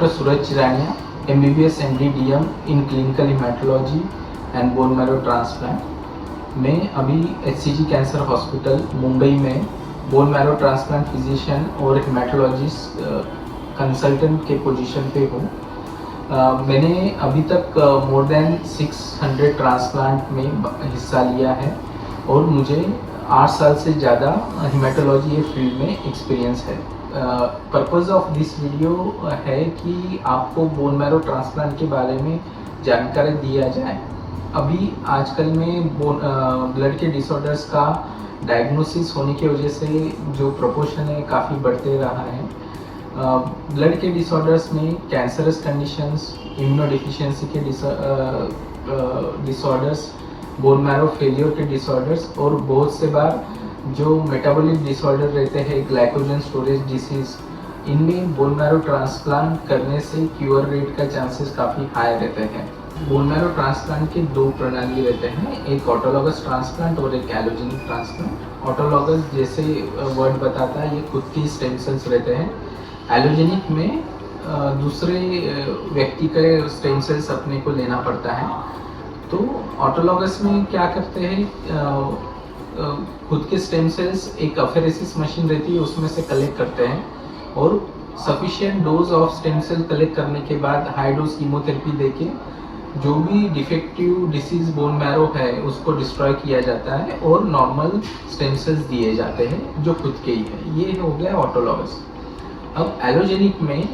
Dr. Suraj Chirania, MBBS MD DM in Clinical Hematology and Bone Marrow Transplant। मैं अभी HCG cancer hospital Mumbai में bone marrow transplant physician और haematologist consultant के position पे हूँ। मैंने अभी तक मोर देन 600 ट्रांसप्लांट में हिस्सा लिया है और मुझे 8 साल से ज़्यादा हेमाटोलॉजी ये फील्ड में एक्सपीरियंस है। पर्पज़ ऑफ दिस वीडियो है कि आपको बोन मैरो ट्रांसप्लांट के बारे में जानकारी दिया जाए। अभी आजकल में ब्लड के डिसऑर्डर्स का डायग्नोसिस होने की वजह से जो प्रोपोर्शन है काफ़ी बढ़ते रहा है। ब्लड के डिसऑर्डर्स में कैंसरस कंडीशंस, इम्यूनोडेफिशिएंसी के डिसऑर्डर्स, बोन मैरो फेलियर के डिसऑर्डर्स और बहुत से बार जो मेटाबॉलिक डिसऑर्डर रहते हैं, ग्लाइकोजन स्टोरेज डिसीज, इनमें बोन मैरो ट्रांसप्लांट करने से क्योर रेट का चांसेस काफ़ी हाई रहते हैं। बोन मैरो ट्रांसप्लांट के दो प्रणाली रहते हैं, एक ऑटोलॉगस ट्रांसप्लांट और एक एलोजेनिक ट्रांसप्लांट। ऑटोलॉगस जैसे वर्ड बताता है, ये खुद की स्टेम सेल्स रहते हैं। एलोजेनिक में दूसरे व्यक्ति के स्टेम सेल्स अपने को लेना पड़ता है। तो ऑटोलॉगस में क्या करते हैं, खुद के स्टेम सेल्स एक अफेरेसिस मशीन रहती है उसमें से कलेक्ट करते हैं और sufficient dose of stem cell collect करने के बाद हाई डोज कीमोथेरेपी देके जो भी डिफेक्टिव डिसीज बोन मैरो है उसको डिस्ट्रॉय किया जाता है और नॉर्मल स्टेम सेल्स दिए जाते हैं जो खुद के ही है। ये हो गया ऑटोलॉगस। अब एलोजेनिक में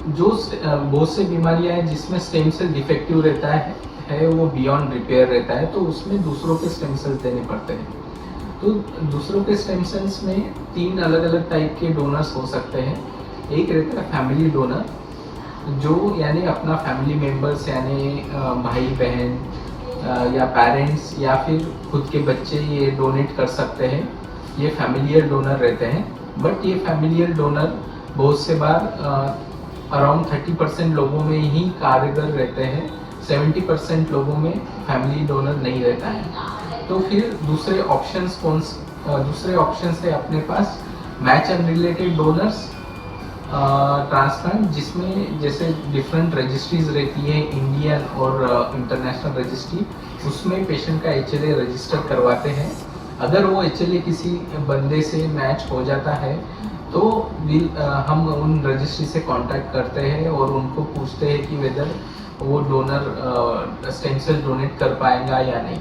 जो बहुत से बीमारियां हैं जिसमें स्टेम सेल डिफेक्टिव रहता है वो बियॉन्ड रिपेयर रहता है, तो उसमें दूसरों के स्टेम सेल्स देने पड़ते हैं। तो दूसरों के स्टेम सेल्स में 3 अलग अलग टाइप के डोनर्स हो सकते हैं। एक रहता है फैमिली डोनर, जो यानी अपना फैमिली मेम्बर्स यानी भाई बहन या पेरेंट्स या फिर खुद के बच्चे ये डोनेट कर सकते हैं। ये फैमिलियर डोनर रहते हैं। बट ये फैमिलियर डोनर बहुत से बार अराउंड 30% लोगों में ही कारगर रहते हैं, 70% लोगों में फैमिली डोनर नहीं रहता है। तो फिर दूसरे ऑप्शंस है अपने पास मैच अनरिलेटेड डोनर्स ट्रांसप्लांट, जिसमें जैसे डिफरेंट रजिस्ट्रीज रहती है, इंडियन और इंटरनेशनल रजिस्ट्री, उसमें पेशेंट का HLA रजिस्टर करवाते हैं। अगर वो HLA किसी बंदे से मैच हो जाता है तो हम उन रजिस्ट्री से कांटेक्ट करते हैं और उनको पूछते हैं कि वेदर वो डोनर स्टेम सेल डोनेट कर पाएगा या नहीं।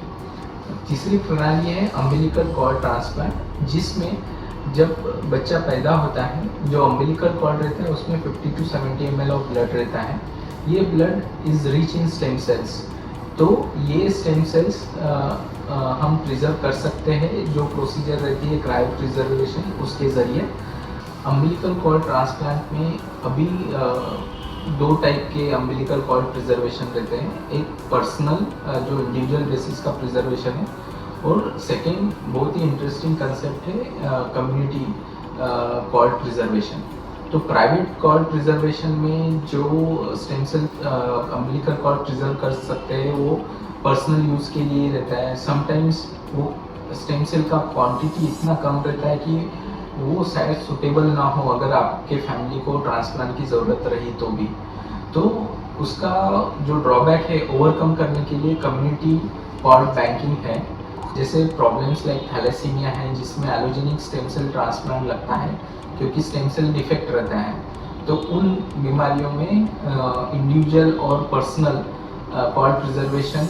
तीसरी प्रणाली है अम्बिलिकल कॉर्ड ट्रांसप्लांट, जिसमें जब बच्चा पैदा होता है जो अम्बिलिकल कॉर्ड रहता है उसमें 50 to 70 ml ऑफ ब्लड रहता है। ये blood is rich in stem cells, तो ये स्टेम सेल्स हम प्रिजर्व कर सकते हैं। जो प्रोसीजर रहती है क्रायो प्रिजर्वेशन, उसके ज़रिए अम्बिलिकल कॉर्ड ट्रांसप्लांट में अभी 2 टाइप के अम्बिलिकल कॉर्ड प्रिजर्वेशन रहते हैं। एक पर्सनल जो इंडिविजुअल बेसिस का प्रिजर्वेशन है और सेकेंड बहुत ही इंटरेस्टिंग कंसेप्ट है कम्युनिटी कॉर्ड प्रिजर्वेशन। तो प्राइवेट कॉर्ड प्रिजर्वेशन में जो stem cell umbilical cord preserve कर सकते हैं वो पर्सनल यूज़ के लिए रहता है। समटाइम्स वो स्टेम सेल का क्वांटिटी इतना कम रहता है कि वो शायद सुटेबल ना हो अगर आपके फैमिली को ट्रांसप्लांट की ज़रूरत रही तो भी। तो उसका जो ड्रॉबैक है ओवरकम करने के लिए कम्युनिटी कॉर्ड बैंकिंग है। जैसे प्रॉब्लम्स लाइक थैलेसीमिया है जिसमें एलोजेनिक स्टेम सेल ट्रांसप्लांट लगता है क्योंकि स्टेम सेल डिफेक्ट रहता है, तो उन बीमारियों में इंडिविजुअल और पर्सनल कॉर्ड प्रिजर्वेशन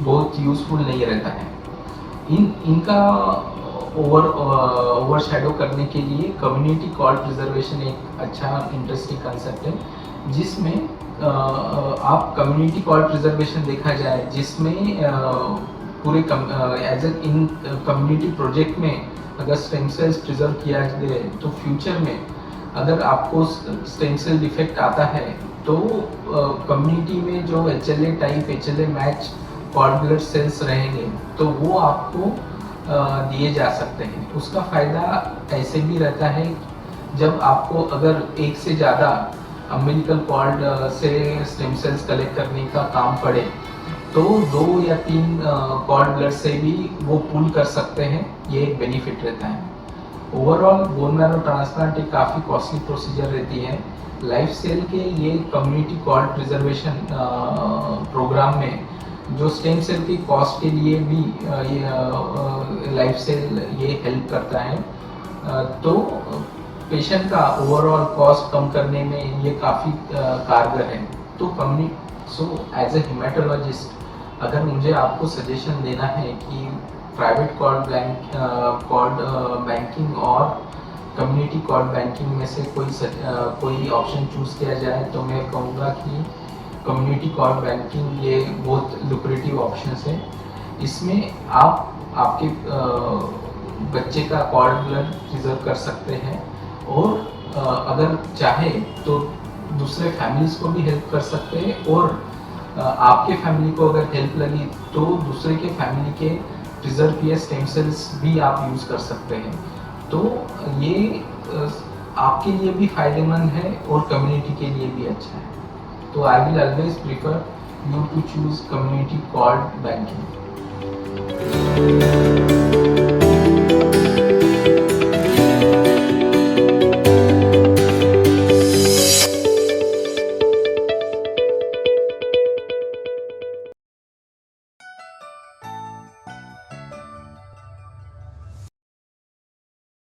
बहुत यूज़फुल नहीं रहता है। इनका ओवरशैडो करने के लिए कम्युनिटी कॉर्ड प्रिजर्वेशन एक अच्छा इंटरेस्टिंग कंसेप्ट है, जिसमें आप कम्युनिटी कॉर्ड प्रिजर्वेशन देखा जाए जिसमें पूरे एज इन कम्युनिटी प्रोजेक्ट में अगर स्टेम सेल्स प्रिजर्व किया जाए तो फ्यूचर में अगर आपको स्टेम सेल डिफेक्ट आता है तो कम्युनिटी में जो HLA type HLA match cord blood cells रहेंगे तो वो आपको दिए जा सकते हैं। उसका फ़ायदा ऐसे भी रहता है जब आपको अगर एक से ज़्यादा अम्बिलिकल कॉर्ड से स्टेम सेल्स कलेक्ट करने का काम पड़े तो 2 या 3 कॉर्ड ब्लड से भी वो पुल कर सकते हैं। ये एक बेनिफिट रहता है। ओवरऑल बोन मैरो ट्रांसप्लांट एक काफ़ी कॉस्टली प्रोसीजर रहती है। लाइफ सेल के ये कम्युनिटी कॉर्ड प्रिजर्वेशन प्रोग्राम में जो स्टेम सेल की कॉस्ट के लिए भी ये लाइफ सेल ये हेल्प करता है, तो पेशेंट का ओवरऑल कॉस्ट कम करने में ये काफ़ी कारगर है। तो सो एज ए हेमेटोलॉजिस्ट अगर मुझे आपको सजेशन देना है कि प्राइवेट कॉर्ड बैंकिंग और कम्युनिटी कॉर्ड बैंकिंग में से कोई ऑप्शन चूज़ किया जाए, तो मैं कहूँगा कि कम्युनिटी कॉर्ड बैंकिंग ये बहुत लुक्रेटिव ऑप्शन है। इसमें आप आपके बच्चे का कॉर्ड ब्लड रिजर्व कर सकते हैं और अगर चाहे तो दूसरे फैमिलीज को भी हेल्प कर सकते हैं, और आपके फैमिली को अगर हेल्प लगी तो दूसरे के फैमिली के रिजर्व किए स्टेम सेल्स भी आप यूज़ कर सकते हैं। तो ये आपके लिए भी फायदेमंद है और कम्युनिटी के लिए भी अच्छा है। तो I will always prefer you to choose community called banking.